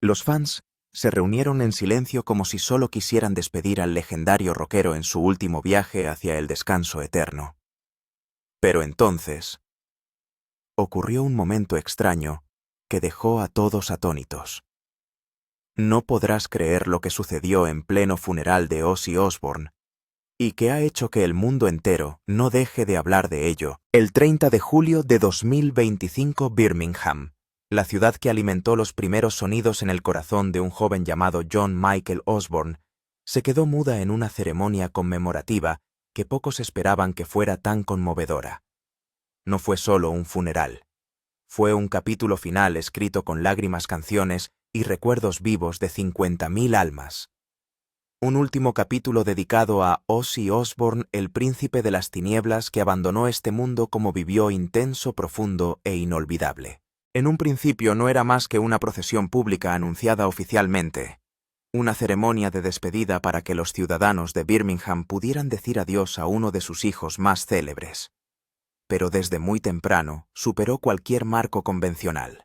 Los fans se reunieron en silencio como si solo quisieran despedir al legendario rockero en su último viaje hacia el descanso eterno. Pero entonces ocurrió un momento extraño que dejó a todos atónitos. No podrás creer lo que sucedió en pleno funeral de Ozzy Osbourne, y que ha hecho que el mundo entero no deje de hablar de ello. El 30 de julio de 2025, Birmingham, la ciudad que alimentó los primeros sonidos en el corazón de un joven llamado John Michael Osbourne, se quedó muda en una ceremonia conmemorativa que pocos esperaban que fuera tan conmovedora. No fue solo un funeral. Fue un capítulo final escrito con lágrimas, canciones y recuerdos vivos de 50.000 almas. Un último capítulo dedicado a Ozzy Osbourne, el príncipe de las tinieblas que abandonó este mundo como vivió, intenso, profundo e inolvidable. En un principio no era más que una procesión pública anunciada oficialmente, una ceremonia de despedida para que los ciudadanos de Birmingham pudieran decir adiós a uno de sus hijos más célebres. Pero desde muy temprano superó cualquier marco convencional.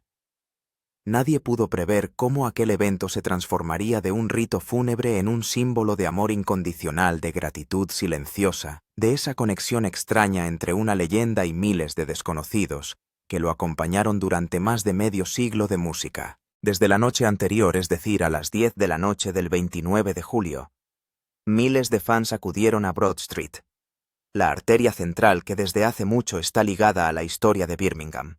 Nadie pudo prever cómo aquel evento se transformaría de un rito fúnebre en un símbolo de amor incondicional, de gratitud silenciosa, de esa conexión extraña entre una leyenda y miles de desconocidos que lo acompañaron durante más de medio siglo de música. Desde la noche anterior, es decir, a las 10 de la noche del 29 de julio, miles de fans acudieron a Broad Street, la arteria central que desde hace mucho está ligada a la historia de Birmingham.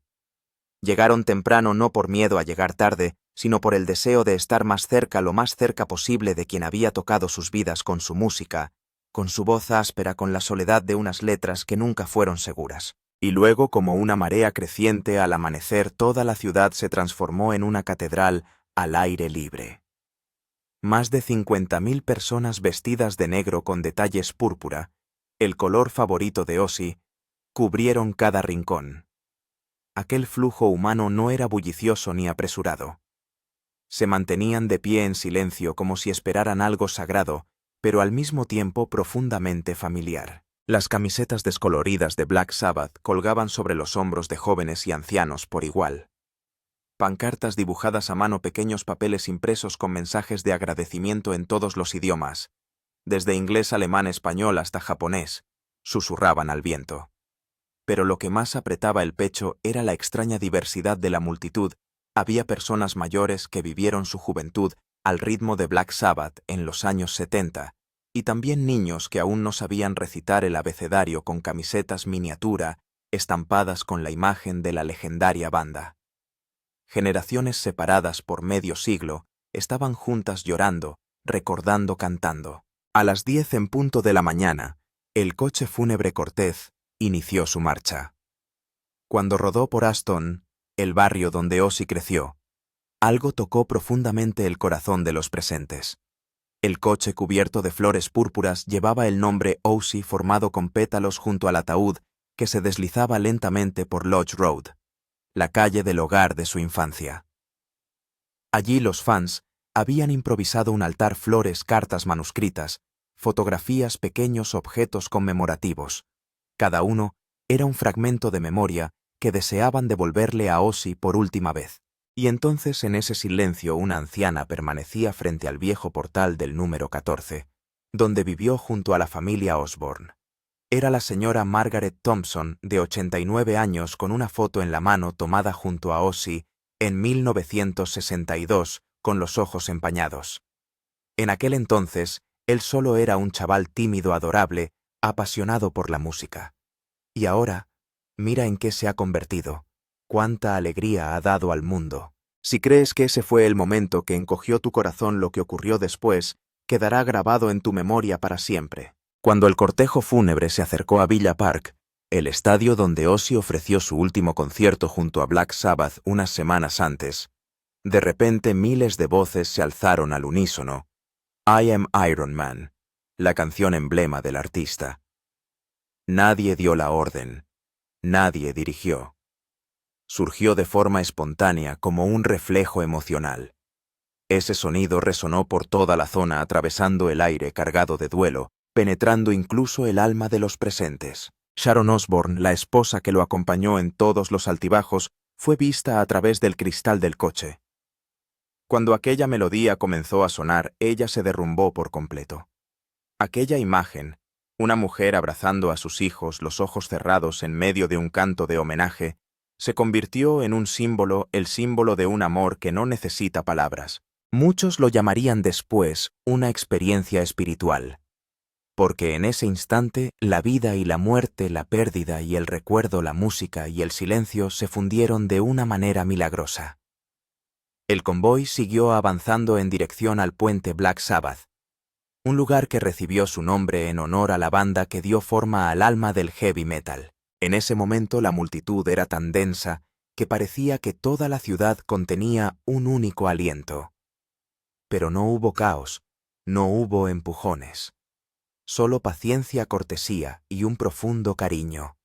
Llegaron temprano no por miedo a llegar tarde, sino por el deseo de estar más cerca, lo más cerca posible, de quien había tocado sus vidas con su música, con su voz áspera, con la soledad de unas letras que nunca fueron seguras. Y luego, como una marea creciente, al amanecer toda la ciudad se transformó en una catedral al aire libre. Más de 50.000 personas vestidas de negro con detalles púrpura, el color favorito de Ozzy, cubrieron cada rincón. Aquel flujo humano no era bullicioso ni apresurado. Se mantenían de pie en silencio como si esperaran algo sagrado, pero al mismo tiempo profundamente familiar. Las camisetas descoloridas de Black Sabbath colgaban sobre los hombros de jóvenes y ancianos por igual. Pancartas dibujadas a mano, pequeños papeles impresos con mensajes de agradecimiento en todos los idiomas, desde inglés, alemán, español hasta japonés, susurraban al viento. Pero lo que más apretaba el pecho era la extraña diversidad de la multitud. Había personas mayores que vivieron su juventud al ritmo de Black Sabbath en los años 70, y también niños que aún no sabían recitar el abecedario, con camisetas miniatura estampadas con la imagen de la legendaria banda. Generaciones separadas por medio siglo estaban juntas llorando, recordando, cantando. A las 10 en punto de la mañana, el coche fúnebre Cortez inició su marcha. Cuando rodó por Aston, el barrio donde Ozzy creció, algo tocó profundamente el corazón de los presentes. El coche cubierto de flores púrpuras llevaba el nombre Ozzy formado con pétalos junto al ataúd que se deslizaba lentamente por Lodge Road, la calle del hogar de su infancia. Allí los fans habían improvisado un altar, flores, cartas manuscritas, fotografías, pequeños objetos conmemorativos. Cada uno era un fragmento de memoria que deseaban devolverle a Ozzy por última vez. Y entonces, en ese silencio, una anciana permanecía frente al viejo portal del número 14, donde vivió junto a la familia Osbourne. Era la señora Margaret Thompson, de 89 años, con una foto en la mano tomada junto a Ozzy en 1962, con los ojos empañados. En aquel entonces, él solo era un chaval tímido, adorable, apasionado por la música. Y ahora, mira en qué se ha convertido, cuánta alegría ha dado al mundo. Si crees que ese fue el momento que encogió tu corazón, lo que ocurrió después quedará grabado en tu memoria para siempre. Cuando el cortejo fúnebre se acercó a Villa Park, el estadio donde Ozzy ofreció su último concierto junto a Black Sabbath unas semanas antes, de repente miles de voces se alzaron al unísono. I Am Iron Man, la canción emblema del artista. Nadie dio la orden, nadie dirigió. Surgió de forma espontánea, como un reflejo emocional. Ese sonido resonó por toda la zona, atravesando el aire cargado de duelo, penetrando incluso el alma de los presentes. Sharon Osbourne, la esposa que lo acompañó en todos los altibajos, fue vista a través del cristal del coche. Cuando aquella melodía comenzó a sonar, ella se derrumbó por completo. Aquella imagen, una mujer abrazando a sus hijos, los ojos cerrados en medio de un canto de homenaje, se convirtió en un símbolo, el símbolo de un amor que no necesita palabras. Muchos lo llamarían después una experiencia espiritual, porque en ese instante la vida y la muerte, la pérdida y el recuerdo, la música y el silencio se fundieron de una manera milagrosa. El convoy siguió avanzando en dirección al puente Black Sabbath, un lugar que recibió su nombre en honor a la banda que dio forma al alma del heavy metal. En ese momento la multitud era tan densa que parecía que toda la ciudad contenía un único aliento. Pero no hubo caos, no hubo empujones. Solo paciencia, cortesía y un profundo cariño.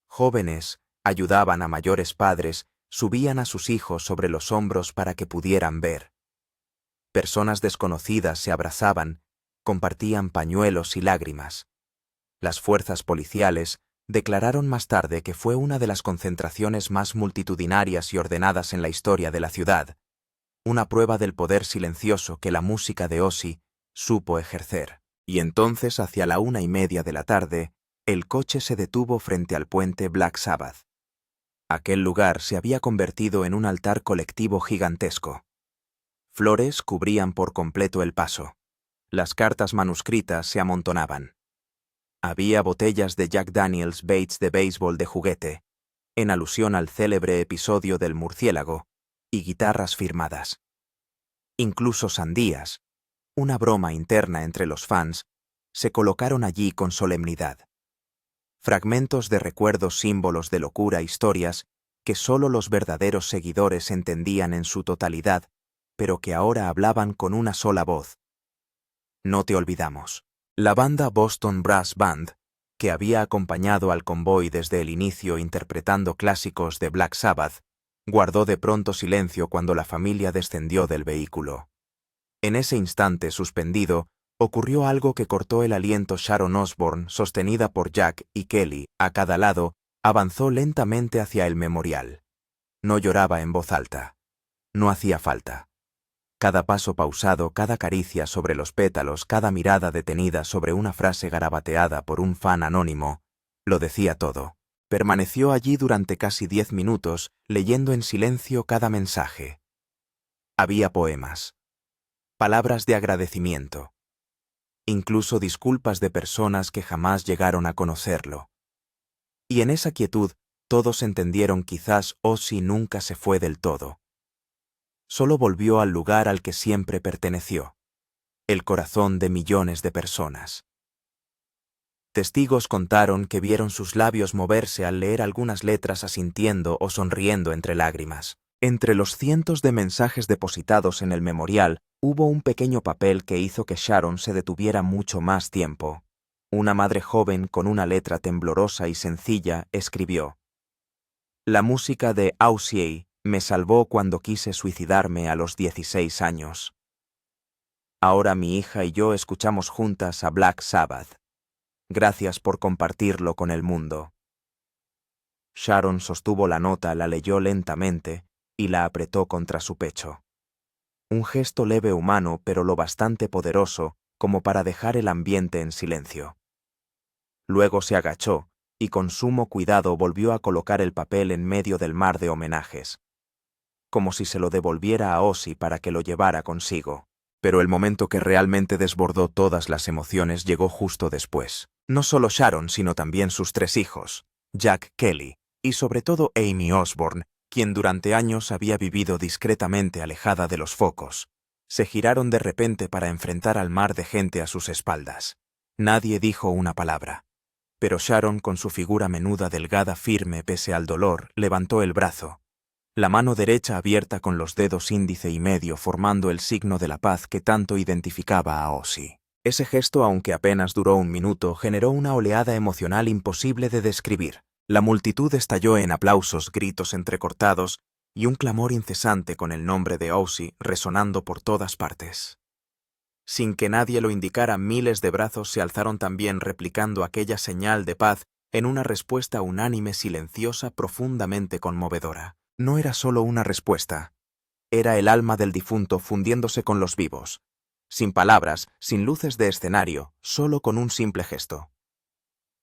Jóvenes ayudaban a mayores padres, subían a sus hijos sobre los hombros para que pudieran ver. Personas desconocidas se abrazaban, compartían pañuelos y lágrimas. Las fuerzas policiales declararon más tarde que fue una de las concentraciones más multitudinarias y ordenadas en la historia de la ciudad, una prueba del poder silencioso que la música de Ozzy supo ejercer. Y entonces, hacia la 1:30 de la tarde, el coche se detuvo frente al puente Black Sabbath. Aquel lugar se había convertido en un altar colectivo gigantesco. Flores cubrían por completo el paso. Las cartas manuscritas se amontonaban. Había botellas de Jack Daniels bates de béisbol de juguete, en alusión al célebre episodio del murciélago, y guitarras firmadas. Incluso sandías, una broma interna entre los fans, se colocaron allí con solemnidad. Fragmentos de recuerdos, símbolos de locura, historias que solo los verdaderos seguidores entendían en su totalidad, pero que ahora hablaban con una sola voz. No te olvidamos. La banda Boston Brass Band, que había acompañado al convoy desde el inicio interpretando clásicos de Black Sabbath, guardó de pronto silencio cuando la familia descendió del vehículo. En ese instante suspendido, ocurrió algo que cortó el aliento. Sharon Osbourne, sostenida por Jack y Kelly a cada lado, avanzó lentamente hacia el memorial. No lloraba en voz alta. No hacía falta. Cada paso pausado, cada caricia sobre los pétalos, cada mirada detenida sobre una frase garabateada por un fan anónimo, lo decía todo. Permaneció allí durante casi 10 minutos, leyendo en silencio cada mensaje. Había poemas, palabras de agradecimiento, incluso disculpas de personas que jamás llegaron a conocerlo. Y en esa quietud, todos entendieron quizás Ozzy nunca se fue del todo. Solo volvió al lugar al que siempre perteneció, el corazón de millones de personas. Testigos contaron que vieron sus labios moverse al leer algunas letras asintiendo o sonriendo entre lágrimas. Entre los cientos de mensajes depositados en el memorial, hubo un pequeño papel que hizo que Sharon se detuviera mucho más tiempo. Una madre joven con una letra temblorosa y sencilla escribió: «La música de Ozzy me salvó cuando quise suicidarme a los 16 años. Ahora mi hija y yo escuchamos juntas a Black Sabbath. Gracias por compartirlo con el mundo». Sharon sostuvo la nota, la leyó lentamente y la apretó contra su pecho. Un gesto leve humano, pero lo bastante poderoso como para dejar el ambiente en silencio. Luego se agachó y con sumo cuidado volvió a colocar el papel en medio del mar de homenajes, como si se lo devolviera a Ozzy para que lo llevara consigo. Pero el momento que realmente desbordó todas las emociones llegó justo después. No solo Sharon, sino también sus 3 hijos, Jack, Kelly, y sobre todo Amy Osbourne, quien durante años había vivido discretamente alejada de los focos, se giraron de repente para enfrentar al mar de gente a sus espaldas. Nadie dijo una palabra. Pero Sharon, con su figura menuda, delgada, firme pese al dolor, levantó el brazo, la mano derecha abierta con los dedos índice y medio formando el signo de la paz que tanto identificaba a Ozzy. Ese gesto, aunque apenas duró 1 minuto, generó una oleada emocional imposible de describir. La multitud estalló en aplausos, gritos entrecortados y un clamor incesante con el nombre de Ozzy resonando por todas partes. Sin que nadie lo indicara, miles de brazos se alzaron también replicando aquella señal de paz en una respuesta unánime, silenciosa, profundamente conmovedora. No era solo una respuesta. Era el alma del difunto fundiéndose con los vivos. Sin palabras, sin luces de escenario, solo con un simple gesto.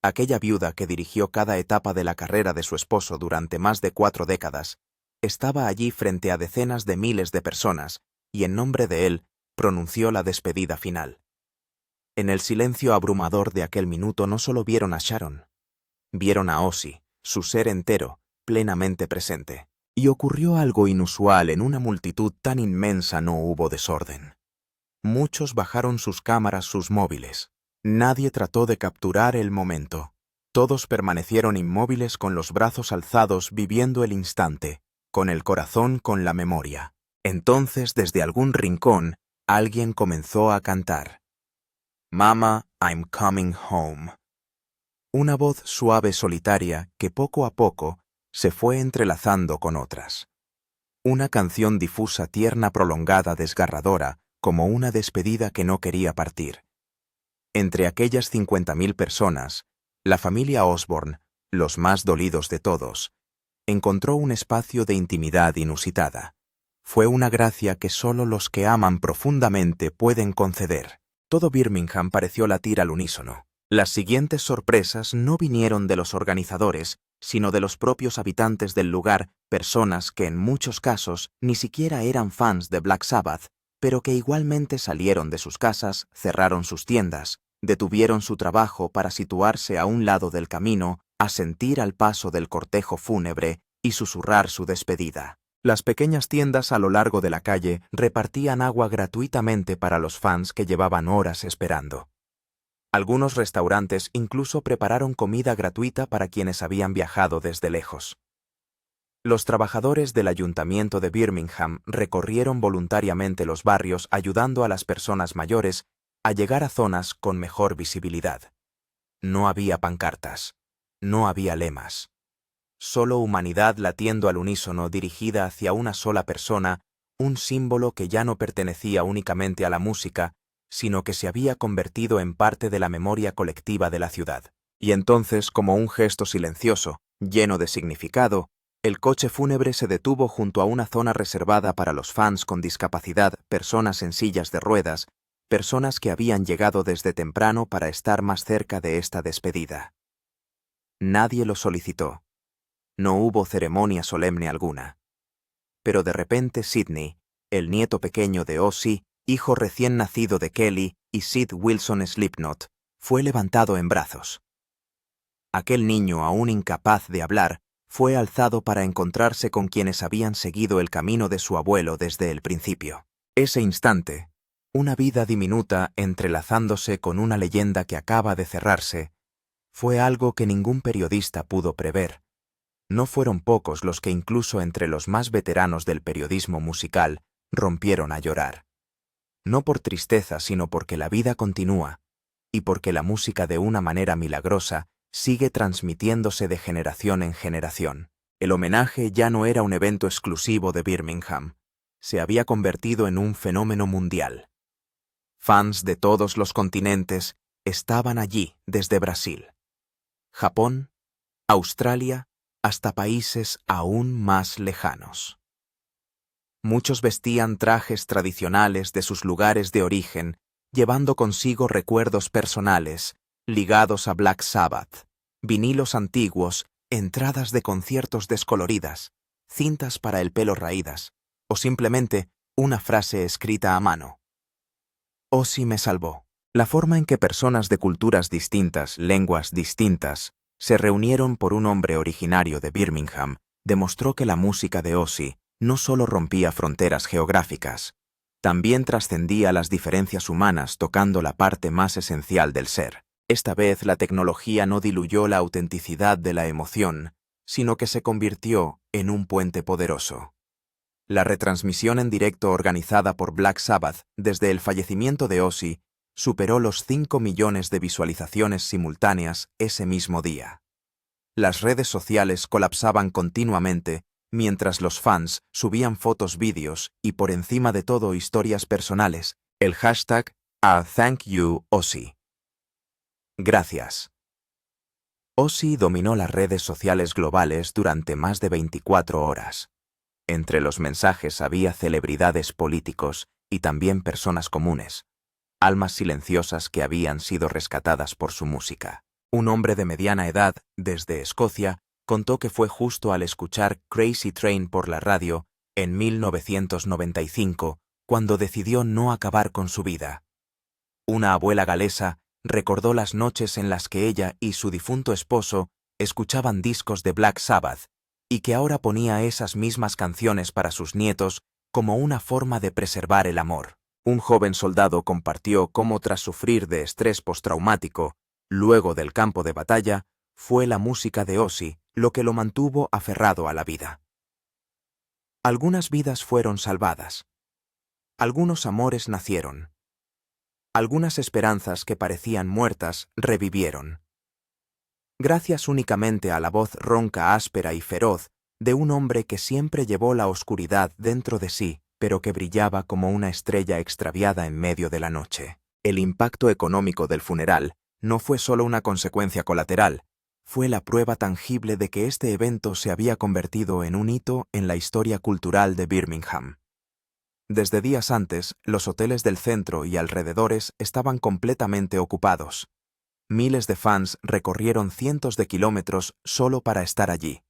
Aquella viuda que dirigió cada etapa de la carrera de su esposo durante más de 4 décadas, estaba allí frente a decenas de miles de personas, y en nombre de él, pronunció la despedida final. En el silencio abrumador de aquel minuto no solo vieron a Sharon, vieron a Ozzy, su ser entero, plenamente presente. Y ocurrió algo inusual: en una multitud tan inmensa no hubo desorden. Muchos bajaron sus cámaras, sus móviles. Nadie trató de capturar el momento. Todos permanecieron inmóviles con los brazos alzados, viviendo el instante, con el corazón, con la memoria. Entonces, desde algún rincón, alguien comenzó a cantar. Mama, I'm coming home. Una voz suave, solitaria, que poco a poco se fue entrelazando con otras. Una canción difusa, tierna, prolongada, desgarradora, como una despedida que no quería partir. Entre aquellas 50.000 personas, la familia Osborne, los más dolidos de todos, encontró un espacio de intimidad inusitada. Fue una gracia que solo los que aman profundamente pueden conceder. Todo Birmingham pareció latir al unísono. Las siguientes sorpresas no vinieron de los organizadores, sino de los propios habitantes del lugar, personas que en muchos casos ni siquiera eran fans de Black Sabbath, pero que igualmente salieron de sus casas, cerraron sus tiendas, detuvieron su trabajo para situarse a un lado del camino, asentir al paso del cortejo fúnebre y susurrar su despedida. Las pequeñas tiendas a lo largo de la calle repartían agua gratuitamente para los fans que llevaban horas esperando. Algunos restaurantes incluso prepararon comida gratuita para quienes habían viajado desde lejos. Los trabajadores del Ayuntamiento de Birmingham recorrieron voluntariamente los barrios ayudando a las personas mayores a llegar a zonas con mejor visibilidad. No había pancartas, no había lemas. Solo humanidad latiendo al unísono, dirigida hacia una sola persona, un símbolo que ya no pertenecía únicamente a la música, sino que se había convertido en parte de la memoria colectiva de la ciudad. Y entonces, como un gesto silencioso, lleno de significado, el coche fúnebre se detuvo junto a una zona reservada para los fans con discapacidad, personas en sillas de ruedas, personas que habían llegado desde temprano para estar más cerca de esta despedida. Nadie lo solicitó. No hubo ceremonia solemne alguna. Pero de repente Sidney, el nieto pequeño de Ozzy, hijo recién nacido de Kelly y Sid Wilson Slipknot, fue levantado en brazos. Aquel niño, aún incapaz de hablar, fue alzado para encontrarse con quienes habían seguido el camino de su abuelo desde el principio. Ese instante, una vida diminuta entrelazándose con una leyenda que acaba de cerrarse, fue algo que ningún periodista pudo prever. No fueron pocos los que, incluso entre los más veteranos del periodismo musical, rompieron a llorar. No por tristeza, sino porque la vida continúa, y porque la música, de una manera milagrosa, sigue transmitiéndose de generación en generación. El homenaje ya no era un evento exclusivo de Birmingham. Se había convertido en un fenómeno mundial. Fans de todos los continentes estaban allí, desde Brasil, Japón, Australia, hasta países aún más lejanos. Muchos vestían trajes tradicionales de sus lugares de origen, llevando consigo recuerdos personales, ligados a Black Sabbath, vinilos antiguos, entradas de conciertos descoloridas, cintas para el pelo raídas, o simplemente una frase escrita a mano. Ozzy me salvó. La forma en que personas de culturas distintas, lenguas distintas, se reunieron por un hombre originario de Birmingham demostró que la música de Ozzy no solo rompía fronteras geográficas, también trascendía las diferencias humanas, tocando la parte más esencial del ser. Esta vez la tecnología no diluyó la autenticidad de la emoción, sino que se convirtió en un puente poderoso. La retransmisión en directo organizada por Black Sabbath desde el fallecimiento de Ozzy superó los 5 millones de visualizaciones simultáneas ese mismo día. Las redes sociales colapsaban continuamente, mientras los fans subían fotos, vídeos y, por encima de todo, historias personales. El hashtag #ThankYouOzzy. Gracias. Ozzy dominó las redes sociales globales durante más de 24 horas. Entre los mensajes había celebridades políticos y también personas comunes, almas silenciosas que habían sido rescatadas por su música. Un hombre de mediana edad, desde Escocia, contó que fue justo al escuchar Crazy Train por la radio, en 1995, cuando decidió no acabar con su vida. Una abuela galesa recordó las noches en las que ella y su difunto esposo escuchaban discos de Black Sabbath y que ahora ponía esas mismas canciones para sus nietos como una forma de preservar el amor. Un joven soldado compartió cómo tras sufrir de estrés postraumático, luego del campo de batalla, fue la música de Ozzy lo que lo mantuvo aferrado a la vida. Algunas vidas fueron salvadas. Algunos amores nacieron. Algunas esperanzas que parecían muertas revivieron. Gracias únicamente a la voz ronca, áspera y feroz de un hombre que siempre llevó la oscuridad dentro de sí, pero que brillaba como una estrella extraviada en medio de la noche. El impacto económico del funeral no fue solo una consecuencia colateral, fue la prueba tangible de que este evento se había convertido en un hito en la historia cultural de Birmingham. Desde días antes, los hoteles del centro y alrededores estaban completamente ocupados. Miles de fans recorrieron cientos de kilómetros solo para estar allí.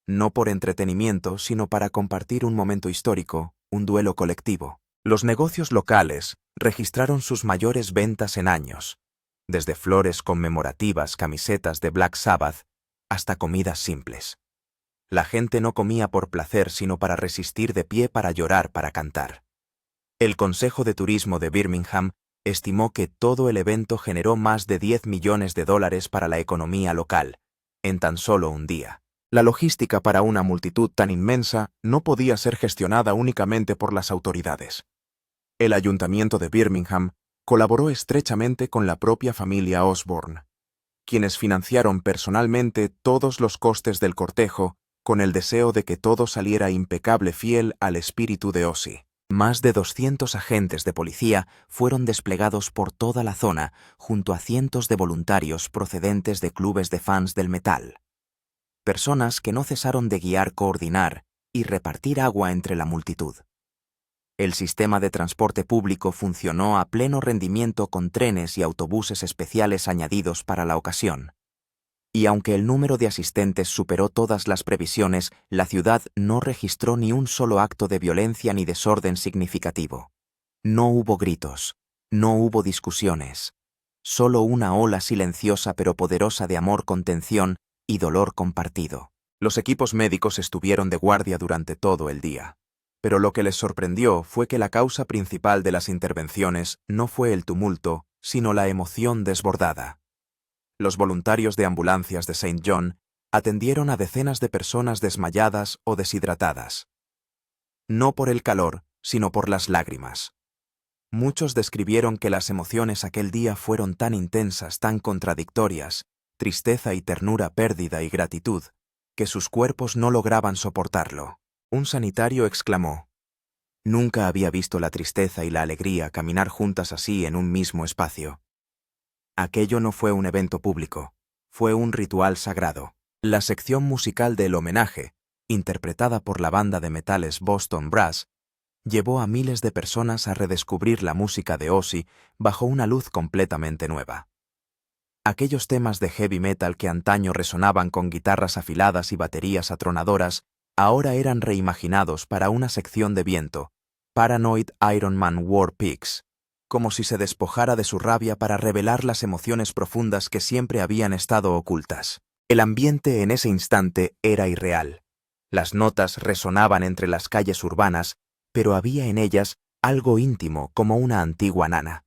No por entretenimiento, sino para compartir un momento histórico, un duelo colectivo. Los negocios locales registraron sus mayores ventas en años, desde flores conmemorativas, camisetas de Black Sabbath, hasta comidas simples. La gente no comía por placer, sino para resistir de pie, para llorar, para cantar. El Consejo de Turismo de Birmingham estimó que todo el evento generó más de $10 millones para la economía local, en tan solo un día. La logística para una multitud tan inmensa no podía ser gestionada únicamente por las autoridades. El Ayuntamiento de Birmingham colaboró estrechamente con la propia familia Osborne, quienes financiaron personalmente todos los costes del cortejo con el deseo de que todo saliera impecable, fiel al espíritu de Ozzy. Más de 200 agentes de policía fueron desplegados por toda la zona, junto a cientos de voluntarios procedentes de clubes de fans del metal. Personas que no cesaron de guiar, coordinar y repartir agua entre la multitud. El sistema de transporte público funcionó a pleno rendimiento con trenes y autobuses especiales añadidos para la ocasión. Y aunque el número de asistentes superó todas las previsiones, la ciudad no registró ni un solo acto de violencia ni desorden significativo. No hubo gritos, no hubo discusiones, solo una ola silenciosa pero poderosa de amor, contención y dolor compartido. Los equipos médicos estuvieron de guardia durante todo el día. Pero lo que les sorprendió fue que la causa principal de las intervenciones no fue el tumulto, sino la emoción desbordada. Los voluntarios de ambulancias de St. John atendieron a decenas de personas desmayadas o deshidratadas. No por el calor, sino por las lágrimas. Muchos describieron que las emociones aquel día fueron tan intensas, tan contradictorias, tristeza y ternura, pérdida y gratitud, que sus cuerpos no lograban soportarlo. Un sanitario exclamó: «Nunca había visto la tristeza y la alegría caminar juntas así en un mismo espacio». Aquello no fue un evento público, fue un ritual sagrado. La sección musical del homenaje, interpretada por la banda de metales Boston Brass, llevó a miles de personas a redescubrir la música de Ozzy bajo una luz completamente nueva. Aquellos temas de heavy metal que antaño resonaban con guitarras afiladas y baterías atronadoras, ahora eran reimaginados para una sección de viento, Paranoid Iron Man War Pigs, como si se despojara de su rabia para revelar las emociones profundas que siempre habían estado ocultas. El ambiente en ese instante era irreal. Las notas resonaban entre las calles urbanas, pero había en ellas algo íntimo como una antigua nana.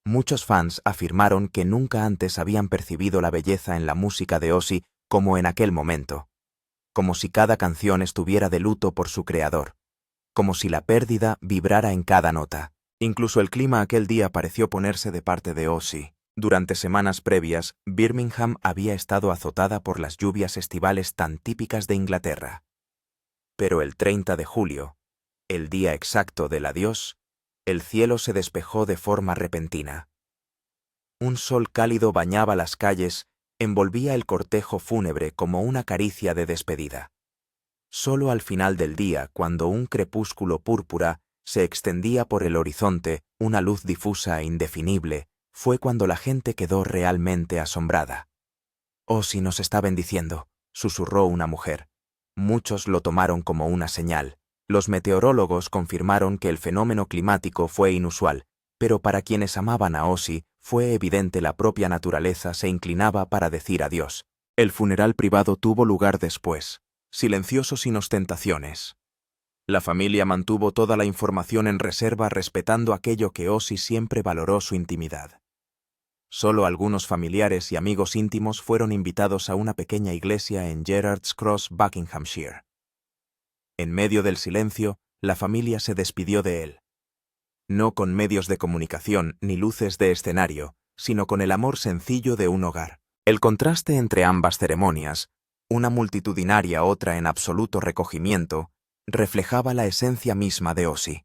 Muchos fans afirmaron que nunca antes habían percibido la belleza en la música de Ozzy como en aquel momento, como si cada canción estuviera de luto por su creador, como si la pérdida vibrara en cada nota. Incluso el clima aquel día pareció ponerse de parte de Ozzy. Durante semanas previas, Birmingham había estado azotada por las lluvias estivales tan típicas de Inglaterra. Pero el 30 de julio, el día exacto del adiós, el cielo se despejó de forma repentina. Un sol cálido bañaba las calles, envolvía el cortejo fúnebre como una caricia de despedida. Solo al final del día, cuando un crepúsculo púrpura se extendía por el horizonte, una luz difusa e indefinible, fue cuando la gente quedó realmente asombrada. «Ozzy nos está bendiciendo», susurró una mujer. Muchos lo tomaron como una señal. Los meteorólogos confirmaron que el fenómeno climático fue inusual, pero para quienes amaban a Ozzy, fue evidente la propia naturaleza se inclinaba para decir adiós. El funeral privado tuvo lugar después, silencioso sin ostentaciones. La familia mantuvo toda la información en reserva respetando aquello que Ozzy siempre valoró: su intimidad. Solo algunos familiares y amigos íntimos fueron invitados a una pequeña iglesia en Gerrards Cross, Buckinghamshire. En medio del silencio, la familia se despidió de él. No con medios de comunicación ni luces de escenario, sino con el amor sencillo de un hogar. El contraste entre ambas ceremonias, una multitudinaria, otra en absoluto recogimiento, reflejaba la esencia misma de Ozzy.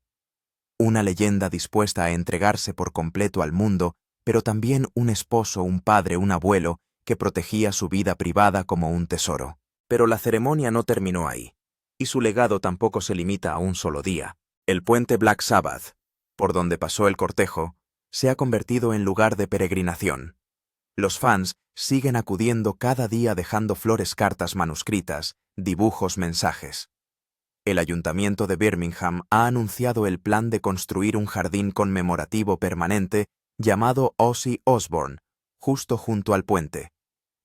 Una leyenda dispuesta a entregarse por completo al mundo, pero también un esposo, un padre, un abuelo, que protegía su vida privada como un tesoro. Pero la ceremonia no terminó ahí, y su legado tampoco se limita a un solo día. El puente Black Sabbath, por donde pasó el cortejo, se ha convertido en lugar de peregrinación. Los fans siguen acudiendo cada día dejando flores, cartas manuscritas, dibujos, mensajes. El Ayuntamiento de Birmingham ha anunciado el plan de construir un jardín conmemorativo permanente llamado Ozzy Osbourne, justo junto al puente.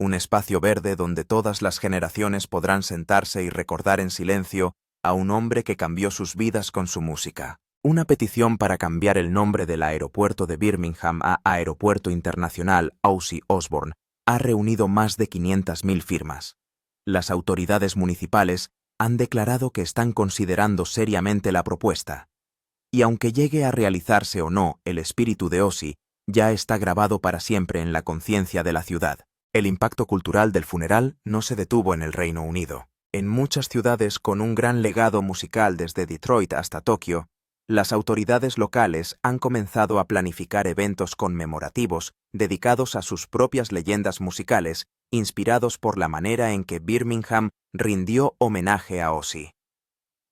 Un espacio verde donde todas las generaciones podrán sentarse y recordar en silencio a un hombre que cambió sus vidas con su música. Una petición para cambiar el nombre del aeropuerto de Birmingham a Aeropuerto Internacional Ozzy Osbourne ha reunido más de 500.000 firmas. Las autoridades municipales han declarado que están considerando seriamente la propuesta. Y aunque llegue a realizarse o no, el espíritu de Ozzy ya está grabado para siempre en la conciencia de la ciudad. El impacto cultural del funeral no se detuvo en el Reino Unido. En muchas ciudades con un gran legado musical, desde Detroit hasta Tokio, las autoridades locales han comenzado a planificar eventos conmemorativos dedicados a sus propias leyendas musicales, inspirados por la manera en que Birmingham rindió homenaje a Ozzy.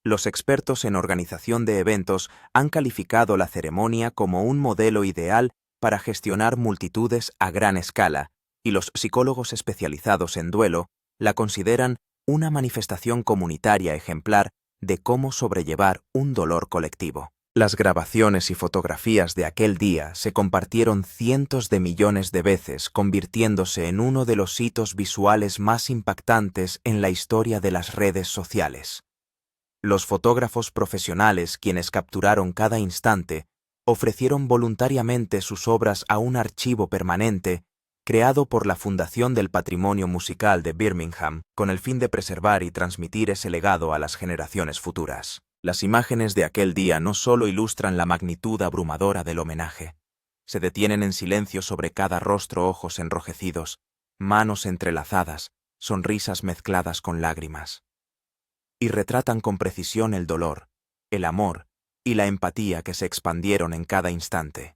Los expertos en organización de eventos han calificado la ceremonia como un modelo ideal para gestionar multitudes a gran escala, y los psicólogos especializados en duelo la consideran una manifestación comunitaria ejemplar de cómo sobrellevar un dolor colectivo. Las grabaciones y fotografías de aquel día se compartieron cientos de millones de veces, convirtiéndose en uno de los hitos visuales más impactantes en la historia de las redes sociales. Los fotógrafos profesionales, quienes capturaron cada instante, ofrecieron voluntariamente sus obras a un archivo permanente creado por la Fundación del Patrimonio Musical de Birmingham, con el fin de preservar y transmitir ese legado a las generaciones futuras. Las imágenes de aquel día no solo ilustran la magnitud abrumadora del homenaje, se detienen en silencio sobre cada rostro, ojos enrojecidos, manos entrelazadas, sonrisas mezcladas con lágrimas, y retratan con precisión el dolor, el amor y la empatía que se expandieron en cada instante.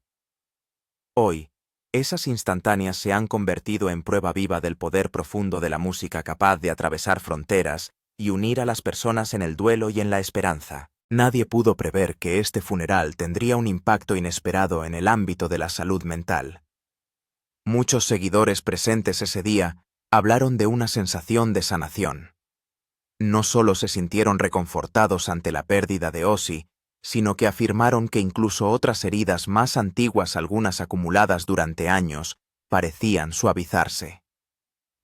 Hoy, esas instantáneas se han convertido en prueba viva del poder profundo de la música, capaz de atravesar fronteras y unir a las personas en el duelo y en la esperanza. Nadie pudo prever que este funeral tendría un impacto inesperado en el ámbito de la salud mental. Muchos seguidores presentes ese día hablaron de una sensación de sanación. No solo se sintieron reconfortados ante la pérdida de Ozzy, sino que afirmaron que incluso otras heridas más antiguas, algunas acumuladas durante años, parecían suavizarse.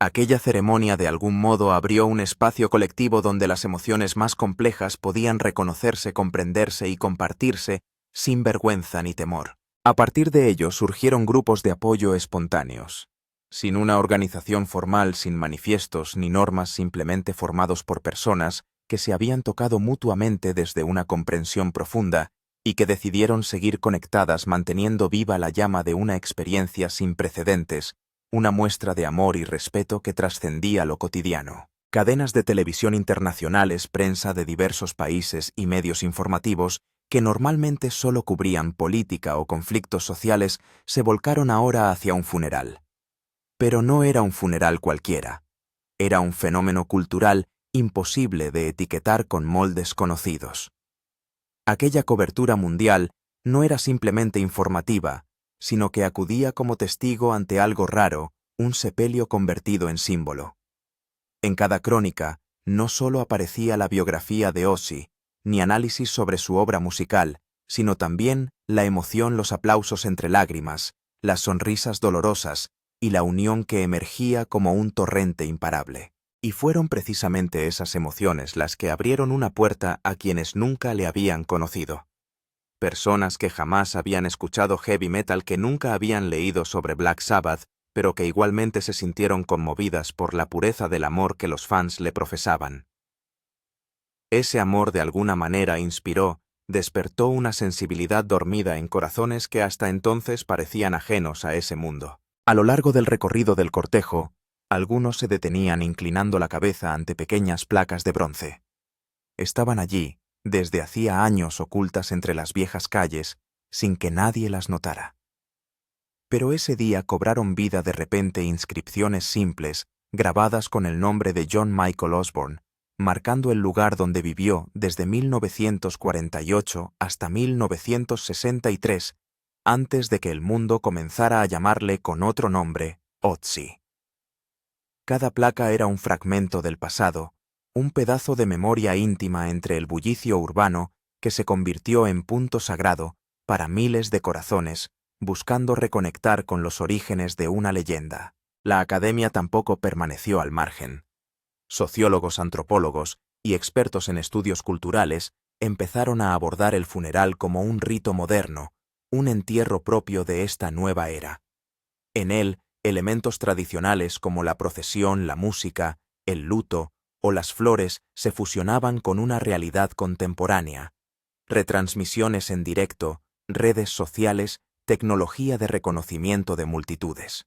Aquella ceremonia de algún modo abrió un espacio colectivo donde las emociones más complejas podían reconocerse, comprenderse y compartirse sin vergüenza ni temor. A partir de ello surgieron grupos de apoyo espontáneos, sin una organización formal, sin manifiestos ni normas, simplemente formados por personas que se habían tocado mutuamente desde una comprensión profunda y que decidieron seguir conectadas, manteniendo viva la llama de una experiencia sin precedentes, una muestra de amor y respeto que trascendía lo cotidiano. Cadenas de televisión internacionales, prensa de diversos países y medios informativos que normalmente solo cubrían política o conflictos sociales se volcaron ahora hacia un funeral. Pero no era un funeral cualquiera. Era un fenómeno cultural imposible de etiquetar con moldes conocidos. Aquella cobertura mundial no era simplemente informativa, sino que acudía como testigo ante algo raro, un sepelio convertido en símbolo. En cada crónica, no solo aparecía la biografía de Ozzy, ni análisis sobre su obra musical, sino también la emoción, los aplausos entre lágrimas, las sonrisas dolorosas y la unión que emergía como un torrente imparable. Y fueron precisamente esas emociones las que abrieron una puerta a quienes nunca le habían conocido. Personas que jamás habían escuchado heavy metal, que nunca habían leído sobre Black Sabbath, pero que igualmente se sintieron conmovidas por la pureza del amor que los fans le profesaban. Ese amor de alguna manera inspiró, despertó una sensibilidad dormida en corazones que hasta entonces parecían ajenos a ese mundo. A lo largo del recorrido del cortejo, algunos se detenían inclinando la cabeza ante pequeñas placas de bronce. Estaban allí, desde hacía años, ocultas entre las viejas calles, sin que nadie las notara. Pero ese día cobraron vida de repente inscripciones simples, grabadas con el nombre de John Michael Osborne, marcando el lugar donde vivió desde 1948 hasta 1963, antes de que el mundo comenzara a llamarle con otro nombre, Ozzy. Cada placa era un fragmento del pasado, un pedazo de memoria íntima entre el bullicio urbano que se convirtió en punto sagrado para miles de corazones, buscando reconectar con los orígenes de una leyenda. La academia tampoco permaneció al margen. Sociólogos, antropólogos y expertos en estudios culturales empezaron a abordar el funeral como un rito moderno, un entierro propio de esta nueva era. En él, elementos tradicionales como la procesión, la música, el luto o las flores se fusionaban con una realidad contemporánea. Retransmisiones en directo, redes sociales, tecnología de reconocimiento de multitudes.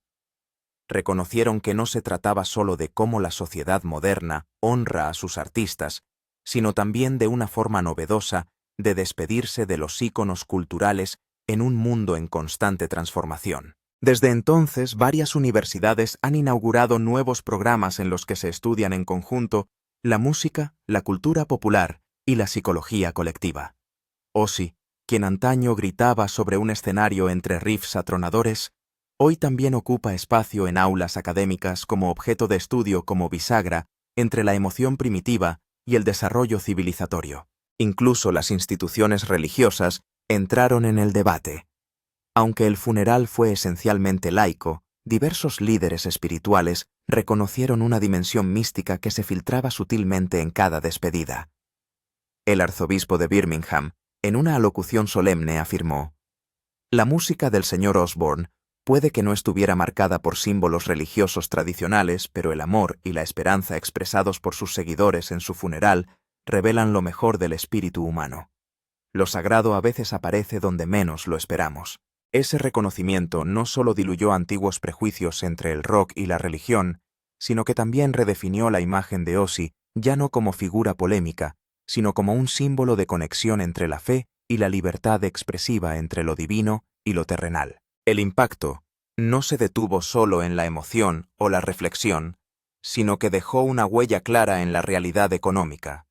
Reconocieron que no se trataba solo de cómo la sociedad moderna honra a sus artistas, sino también de una forma novedosa de despedirse de los íconos culturales en un mundo en constante transformación. Desde entonces, varias universidades han inaugurado nuevos programas en los que se estudian en conjunto la música, la cultura popular y la psicología colectiva. Ozzy, quien antaño gritaba sobre un escenario entre riffs atronadores, hoy también ocupa espacio en aulas académicas como objeto de estudio, como bisagra entre la emoción primitiva y el desarrollo civilizatorio. Incluso las instituciones religiosas entraron en el debate. Aunque el funeral fue esencialmente laico, diversos líderes espirituales reconocieron una dimensión mística que se filtraba sutilmente en cada despedida. El arzobispo de Birmingham, en una alocución solemne, afirmó: «La música del señor Osborne puede que no estuviera marcada por símbolos religiosos tradicionales, pero el amor y la esperanza expresados por sus seguidores en su funeral revelan lo mejor del espíritu humano. Lo sagrado a veces aparece donde menos lo esperamos». Ese reconocimiento no solo diluyó antiguos prejuicios entre el rock y la religión, sino que también redefinió la imagen de Ozzy, ya no como figura polémica, sino como un símbolo de conexión entre la fe y la libertad expresiva entre lo divino y lo terrenal. El impacto no se detuvo solo en la emoción o la reflexión, sino que dejó una huella clara en la realidad económica.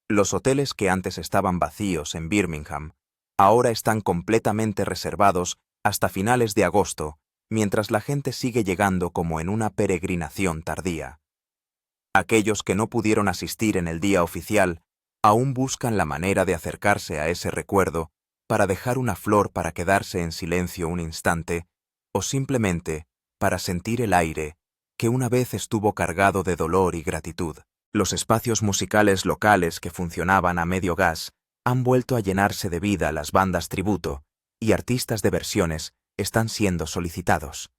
Los hoteles que antes estaban vacíos en Birmingham ahora están completamente reservados hasta finales de agosto, mientras la gente sigue llegando como en una peregrinación tardía. Aquellos que no pudieron asistir en el día oficial aún buscan la manera de acercarse a ese recuerdo para dejar una flor, para quedarse en silencio un instante, o simplemente para sentir el aire que una vez estuvo cargado de dolor y gratitud. Los espacios musicales locales que funcionaban a medio gas han vuelto a llenarse de vida. Las bandas tributo y artistas de versiones están siendo solicitados.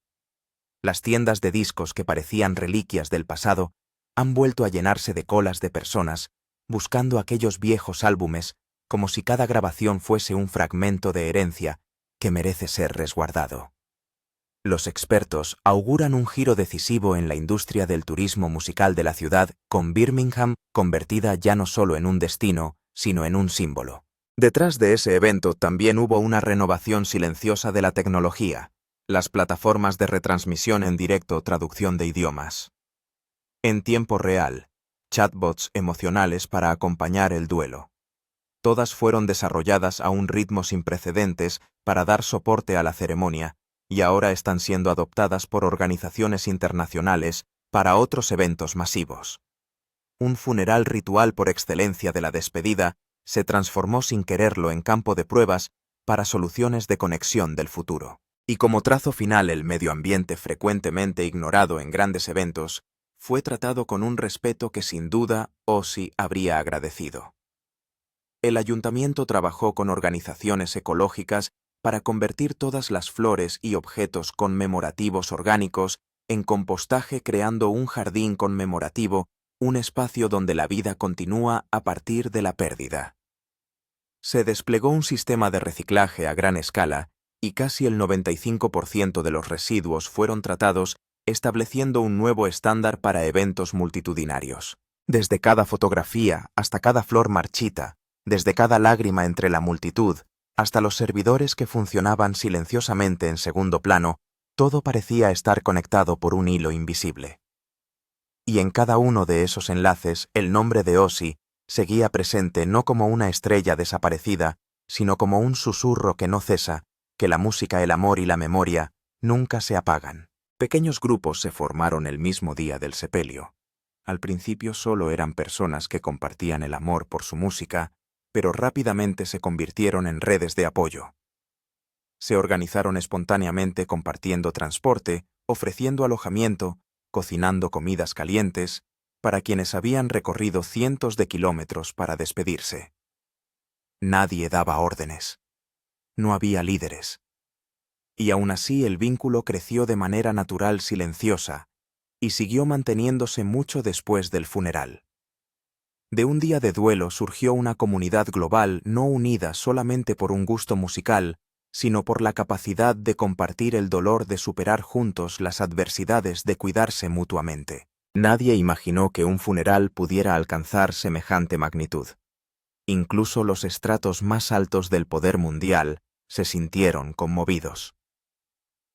Las tiendas de discos que parecían reliquias del pasado han vuelto a llenarse de colas de personas buscando aquellos viejos álbumes como si cada grabación fuese un fragmento de herencia que merece ser resguardado. Los expertos auguran un giro decisivo en la industria del turismo musical de la ciudad, con Birmingham convertida ya no solo en un destino, sino en un símbolo. Detrás de ese evento también hubo una renovación silenciosa de la tecnología, las plataformas de retransmisión en directo, traducción de idiomas. En tiempo real, chatbots emocionales para acompañar el duelo. Todas fueron desarrolladas a un ritmo sin precedentes para dar soporte a la ceremonia, y ahora están siendo adoptadas por organizaciones internacionales para otros eventos masivos. Un funeral ritual por excelencia de la despedida se transformó sin quererlo en campo de pruebas para soluciones de conexión del futuro. Y como trazo final, el medio ambiente, frecuentemente ignorado en grandes eventos, fue tratado con un respeto que sin duda Ozzy habría agradecido. El ayuntamiento trabajó con organizaciones ecológicas para convertir todas las flores y objetos conmemorativos orgánicos en compostaje, creando un jardín conmemorativo, un espacio donde la vida continúa a partir de la pérdida. Se desplegó un sistema de reciclaje a gran escala y casi el 95% de los residuos fueron tratados, estableciendo un nuevo estándar para eventos multitudinarios. Desde cada fotografía hasta cada flor marchita, desde cada lágrima entre la multitud, hasta los servidores que funcionaban silenciosamente en segundo plano, todo parecía estar conectado por un hilo invisible. Y en cada uno de esos enlaces el nombre de Ozzy seguía presente no como una estrella desaparecida, sino como un susurro que no cesa, que la música, el amor y la memoria nunca se apagan. Pequeños grupos se formaron el mismo día del sepelio. Al principio solo eran personas que compartían el amor por su música, pero rápidamente se convirtieron en redes de apoyo. Se organizaron espontáneamente compartiendo transporte, ofreciendo alojamiento, cocinando comidas calientes, para quienes habían recorrido cientos de kilómetros para despedirse. Nadie daba órdenes. No había líderes. Y aún así el vínculo creció de manera natural, silenciosa, y siguió manteniéndose mucho después del funeral. De un día de duelo surgió una comunidad global no unida solamente por un gusto musical, sino por la capacidad de compartir el dolor, de superar juntos las adversidades, de cuidarse mutuamente. Nadie imaginó que un funeral pudiera alcanzar semejante magnitud. Incluso los estratos más altos del poder mundial se sintieron conmovidos.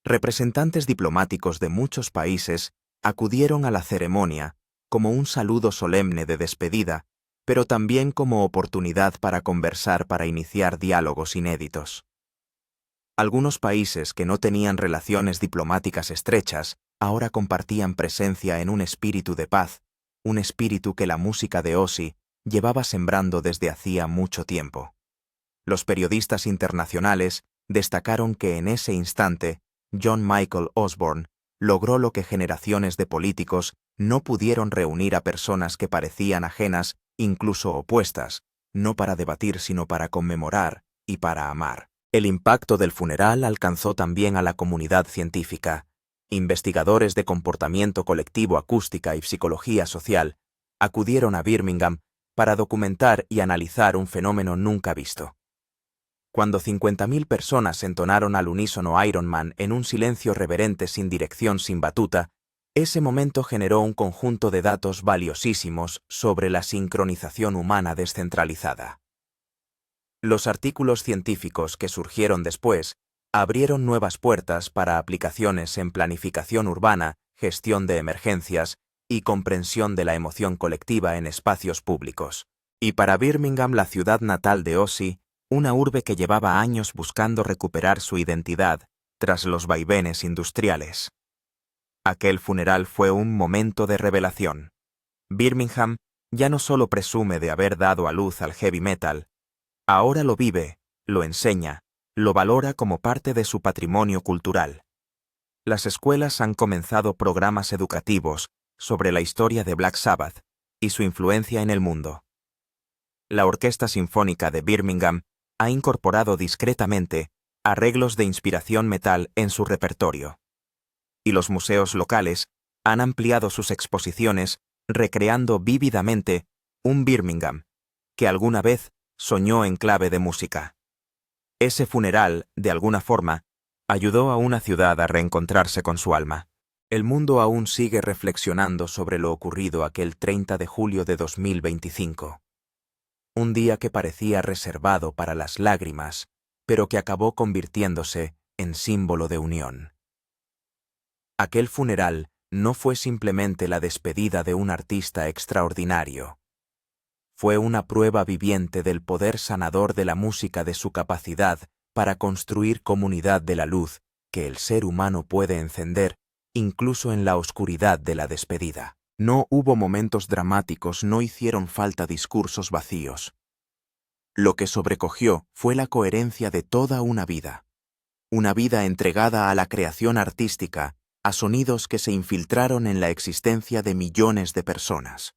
Representantes diplomáticos de muchos países acudieron a la ceremonia como un saludo solemne de despedida, pero también como oportunidad para conversar, para iniciar diálogos inéditos. Algunos países que no tenían relaciones diplomáticas estrechas ahora compartían presencia en un espíritu de paz, un espíritu que la música de Ozzy llevaba sembrando desde hacía mucho tiempo. Los periodistas internacionales destacaron que en ese instante John Michael Osborne logró lo que generaciones de políticos no pudieron: reunir a personas que parecían ajenas, incluso opuestas, no para debatir sino para conmemorar y para amar. El impacto del funeral alcanzó también a la comunidad científica. Investigadores de comportamiento colectivo, acústica y psicología social acudieron a Birmingham para documentar y analizar un fenómeno nunca visto. Cuando 50.000 personas entonaron al unísono Iron Man en un silencio reverente, sin dirección, sin batuta, ese momento generó un conjunto de datos valiosísimos sobre la sincronización humana descentralizada. Los artículos científicos que surgieron después abrieron nuevas puertas para aplicaciones en planificación urbana, gestión de emergencias y comprensión de la emoción colectiva en espacios públicos. Y para Birmingham, la ciudad natal de Ozzy, una urbe que llevaba años buscando recuperar su identidad tras los vaivenes industriales. Aquel funeral fue un momento de revelación. Birmingham ya no solo presume de haber dado a luz al heavy metal, ahora lo vive, lo enseña, lo valora como parte de su patrimonio cultural. Las escuelas han comenzado programas educativos sobre la historia de Black Sabbath y su influencia en el mundo. La Orquesta Sinfónica de Birmingham ha incorporado discretamente arreglos de inspiración metal en su repertorio. Y los museos locales han ampliado sus exposiciones, recreando vívidamente un Birmingham que alguna vez soñó en clave de música. Ese funeral, de alguna forma, ayudó a una ciudad a reencontrarse con su alma. El mundo aún sigue reflexionando sobre lo ocurrido aquel 30 de julio de 2025. Un día que parecía reservado para las lágrimas, pero que acabó convirtiéndose en símbolo de unión. Aquel funeral no fue simplemente la despedida de un artista extraordinario. Fue una prueba viviente del poder sanador de la música, de su capacidad para construir comunidad, de la luz que el ser humano puede encender, incluso en la oscuridad de la despedida. No hubo momentos dramáticos, no hicieron falta discursos vacíos. Lo que sobrecogió fue la coherencia de toda una vida entregada a la creación artística, a sonidos que se infiltraron en la existencia de millones de personas.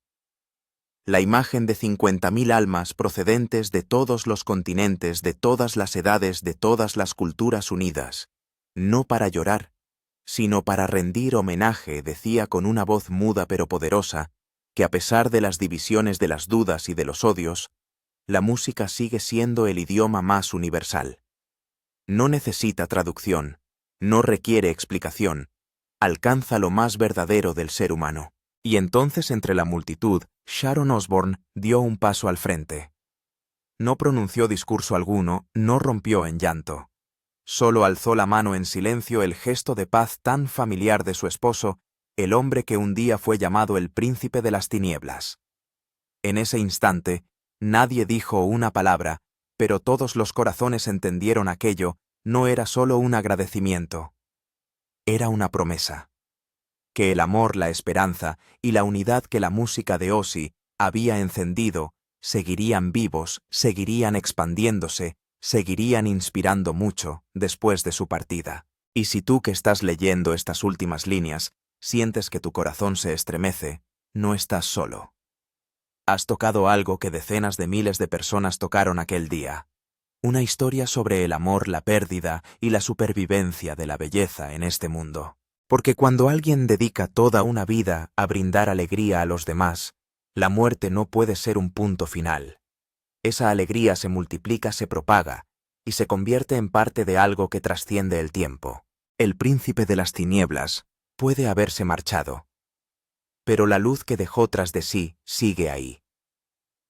La imagen de 50.000 almas procedentes de todos los continentes, de todas las edades, de todas las culturas unidas, no para llorar, sino para rendir homenaje, decía con una voz muda pero poderosa, que a pesar de las divisiones, de las dudas y de los odios, la música sigue siendo el idioma más universal. No necesita traducción, no requiere explicación, alcanza lo más verdadero del ser humano. Y entonces, entre la multitud, Sharon Osbourne dio un paso al frente. No pronunció discurso alguno, no rompió en llanto. Solo alzó la mano en silencio, el gesto de paz tan familiar de su esposo, el hombre que un día fue llamado el príncipe de las tinieblas. En ese instante, nadie dijo una palabra, pero todos los corazones entendieron aquello. No era solo un agradecimiento. Era una promesa. Que el amor, la esperanza y la unidad que la música de Ozzy había encendido seguirían vivos, seguirían expandiéndose, seguirían inspirando mucho después de su partida. Y si tú, que estás leyendo estas últimas líneas, sientes que tu corazón se estremece, no estás solo. Has tocado algo que decenas de miles de personas tocaron aquel día. Una historia sobre el amor, la pérdida y la supervivencia de la belleza en este mundo. Porque cuando alguien dedica toda una vida a brindar alegría a los demás, la muerte no puede ser un punto final. Esa alegría se multiplica, se propaga, y se convierte en parte de algo que trasciende el tiempo. El príncipe de las tinieblas puede haberse marchado, pero la luz que dejó tras de sí sigue ahí.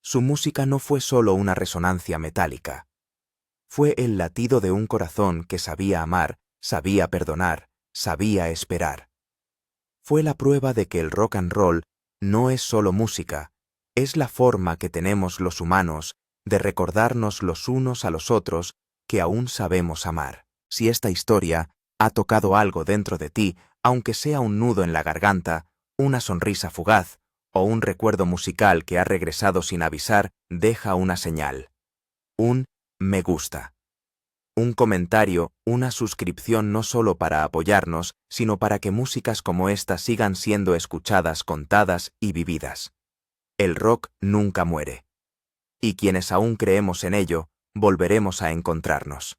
Su música no fue solo una resonancia metálica. Fue el latido de un corazón que sabía amar, sabía perdonar, sabía esperar. Fue la prueba de que el rock and roll no es solo música, es la forma que tenemos los humanos de recordarnos los unos a los otros que aún sabemos amar. Si esta historia ha tocado algo dentro de ti, aunque sea un nudo en la garganta, una sonrisa fugaz o un recuerdo musical que ha regresado sin avisar, deja una señal. Un me gusta. Un comentario, una suscripción, no solo para apoyarnos, sino para que músicas como esta sigan siendo escuchadas, contadas y vividas. El rock nunca muere. Y quienes aún creemos en ello, volveremos a encontrarnos.